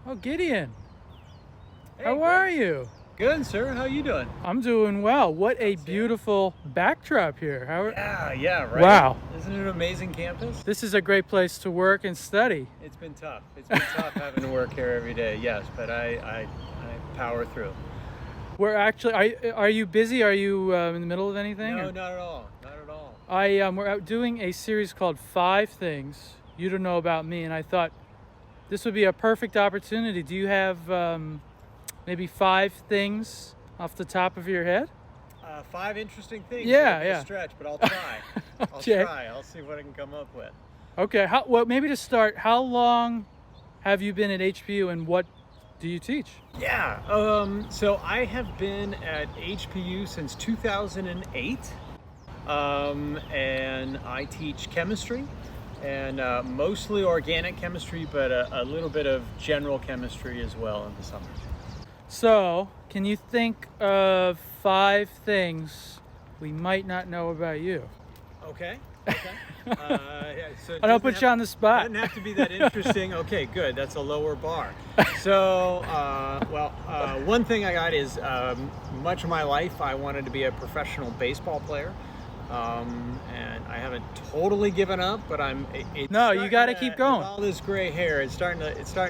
Oh, Gideon, Hey, how Greg. are you? Good, sir. How you doing? I'm doing well. What a That's it. beautiful backdrop here. Yeah, right. Wow. Isn't it an amazing campus? This is a great place to work and study. It's been tough. It's been tough having to work here every day. Yes, but I power through. We're actually, are you busy? Are you in the middle of anything? No, or- not at all. Not at all. We're out doing a series called 5 Things You Don't Know About Me, and I thought this would be a perfect opportunity. Do you have maybe 5 things off the top of your head? 5 interesting things. Yeah, It'll be a yeah. stretch, but I'll try. Okay. I'll try. I'll see what I can come up with. Okay. Well, maybe to start, how long have you been at HBU, and what do you teach? Yeah. So I have been at HPU since 2008, and I teach chemistry, and mostly organic chemistry, but a little bit of general chemistry as well in the summer. So, can you think of 5 things we might not know about you? Okay. Okay. So it I don't doesn't put have- you on the spot. Doesn't have to be that interesting. Okay, good. That's a lower bar. So, one thing I got is much of my life I wanted to be a professional baseball player, and I haven't totally given up, but No, you gotta keep going. With all this gray hair, it's starting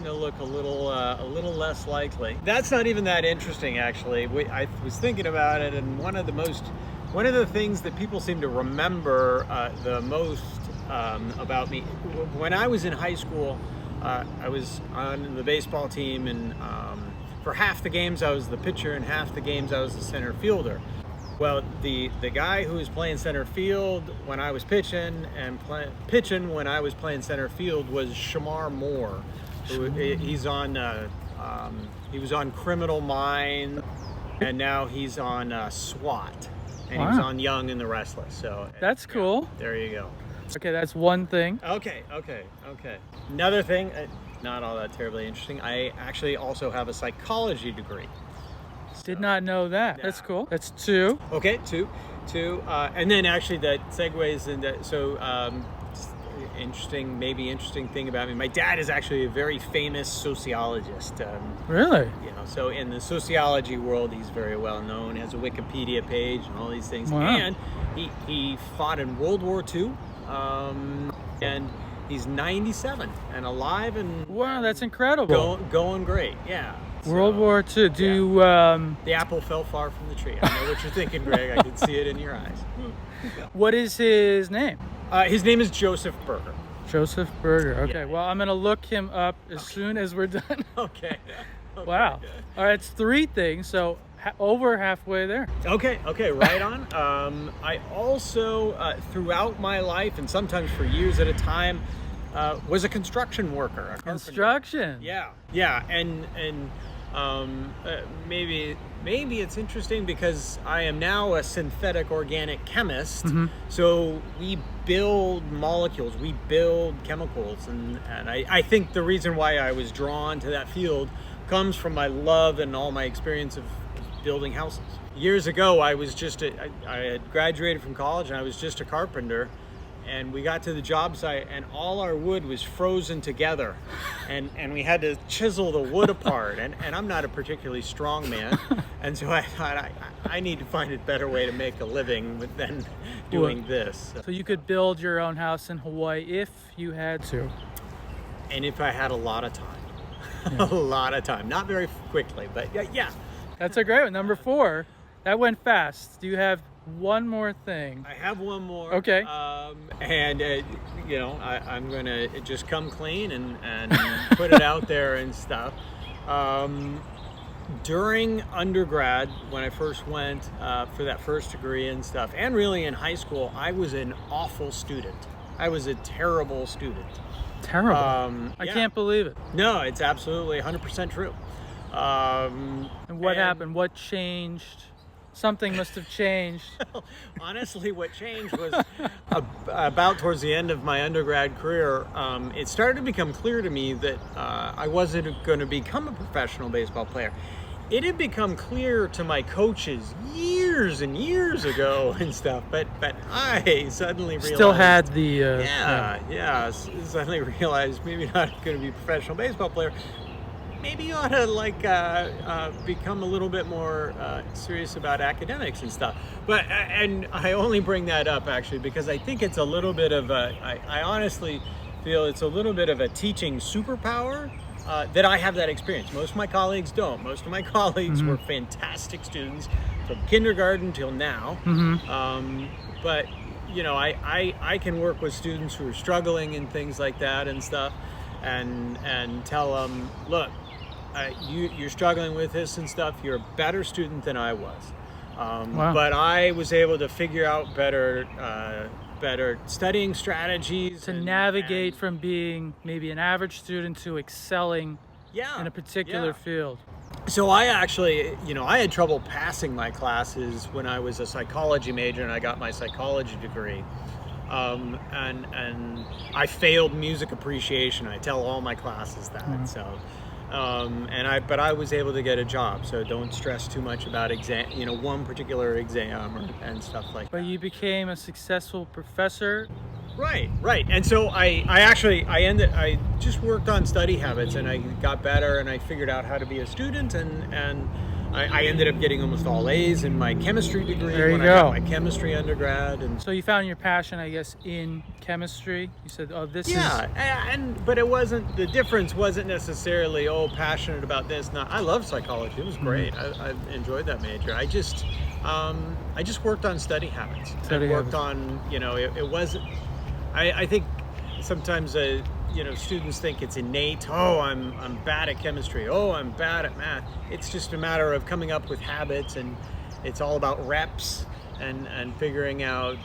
to look a little less likely. That's not even that interesting, actually. I was thinking about it, and one of the things that people seem to remember the most about me, when I was in high school, I was on the baseball team, and for half the games I was the pitcher, and half the games I was the center fielder. Well, the guy who was playing center field when I was pitching, and pitching when I was playing center field, was Shamar Moore. He's on he was on Criminal Minds, and now he's on SWAT. And he was Wow. on Young and the Restless. So That's cool. there you go. Okay, that's one thing. Okay. Another thing, not all that terribly interesting. I actually also have a psychology degree. Did not know that. Yeah. That's cool. That's 2. Okay, two, and then actually that segues into interesting thing about me. My dad is actually a very famous sociologist. Really? So in the sociology world, he's very well known. He has a Wikipedia page and all these things. Wow. And he fought in World War II, and he's 97 and alive and Wow, that's incredible. going great. Yeah. World So, War II. Do yeah. you, The apple fell far from the tree. I know what you're thinking, Greg. I can see it in your eyes. what is his name? His name is Joseph Berger. Joseph Berger. Okay, Yeah. well, I'm going to look him up as soon as we're done. Okay. Wow. All right, it's 3 things, so over halfway there. Okay, right on. I also, throughout my life, and sometimes for years at a time, was a construction worker. A carpenter. Construction. Yeah, and maybe it's interesting because I am now a synthetic organic chemist. Mm-hmm. So we build molecules, we build chemicals, and I think the reason why I was drawn to that field comes from my love and all my experience of building houses. Years ago, I had graduated from college, and I was just a carpenter. And we got to the job site, and all our wood was frozen together, and we had to chisel the wood apart. And I'm not a particularly strong man, and so I thought I need to find a better way to make a living than doing this. So you could build your own house in Hawaii if you had to. And if I had a lot of time, a lot of time, not very quickly, but yeah. That's a great one. Number 4. That went fast. Do you have one more thing? I have one more. Okay. And I'm gonna just come clean and put it out there and stuff. During undergrad, when I first went for that first degree and stuff, and really in high school, I was an awful student. I was a terrible student. Terrible. I yeah. can't believe it. No, it's absolutely 100% true. And what happened? What changed? Something must have changed. Honestly, what changed was about towards the end of my undergrad career, it started to become clear to me that I wasn't going to become a professional baseball player. It had become clear to my coaches years and years ago and stuff, but I suddenly realized... Still had the... suddenly realized maybe not going to be a professional baseball player. maybe you ought to like become a little bit more serious about academics and stuff. But and I only bring that up actually because I think it's a little bit of I honestly feel it's a little bit of a teaching superpower. That I have that experience. Most of my colleagues don't. Most of my colleagues were fantastic students from kindergarten till now. But you know, I can work with students who are struggling and things like that and stuff, and tell them, look, you're struggling with this and stuff. You're a better student than I was. Wow. But I was able to figure out better studying strategies To navigate from being maybe an average student to excelling in a particular field. So I actually, you know, I had trouble passing my classes when I was a psychology major and I got my psychology degree. And I failed music appreciation. I tell all my classes that. So, but I was able to get a job. So don't stress too much about one particular exam and stuff like that. But you became a successful professor. Right. And so I just worked on study habits and I got better and I figured out how to be a student and I ended up getting almost all A's in my chemistry degree when I got my chemistry undergrad. And so you found your passion, I guess, in chemistry. You said, "Oh, this is." But it wasn't. The difference wasn't necessarily passionate about this. No, I love psychology. It was great. I enjoyed that major. I just worked on study habits. Worked on it wasn't. I think sometimes students think it's innate. Oh, I'm bad at chemistry. Oh, I'm bad at math. It's just a matter of coming up with habits, and it's all about reps and figuring out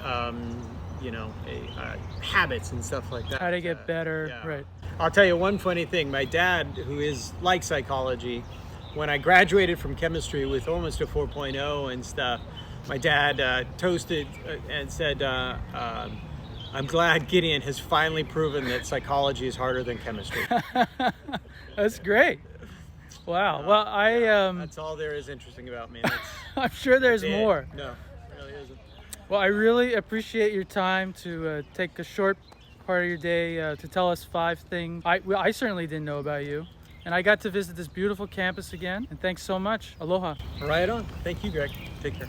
habits and stuff like that. How to get better, right? I'll tell you one funny thing. My dad, who is like psychology, when I graduated from chemistry with almost a 4.0 and stuff, my dad toasted and said, I'm glad Gideon has finally proven that psychology is harder than chemistry. That's great. Wow. Well, that's all there is interesting about me. I'm sure there's more. No, it really isn't. Well, I really appreciate your time to take a short part of your day to tell us 5 things I certainly didn't know about you. And I got to visit this beautiful campus again. And thanks so much. Aloha. Right on. Thank you, Greg. Take care.